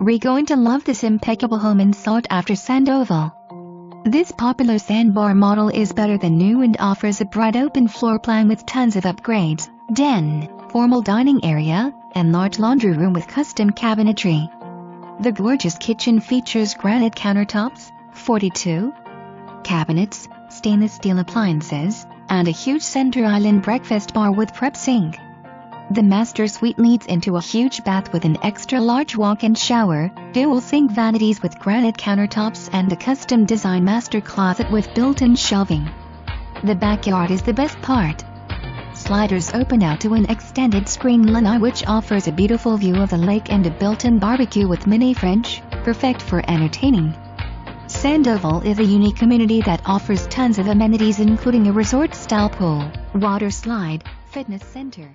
We're going to love this impeccable home in sought-after Sandoval. This popular Sandbar model is better than new and offers a bright open floor plan with tons of upgrades, den, formal dining area, and large laundry room with custom cabinetry. The gorgeous kitchen features granite countertops, 42 cabinets, stainless steel appliances, and a huge center island breakfast bar with prep sink. The master suite leads into a huge bath with an extra-large walk-in shower, dual sink vanities with granite countertops and a custom-design master closet with built-in shelving. The backyard is the best part. Sliders open out to an extended screen lanai which offers a beautiful view of the lake and a built-in barbecue with mini fridge, perfect for entertaining. Sandoval is a unique community that offers tons of amenities including a resort-style pool, water slide, fitness center,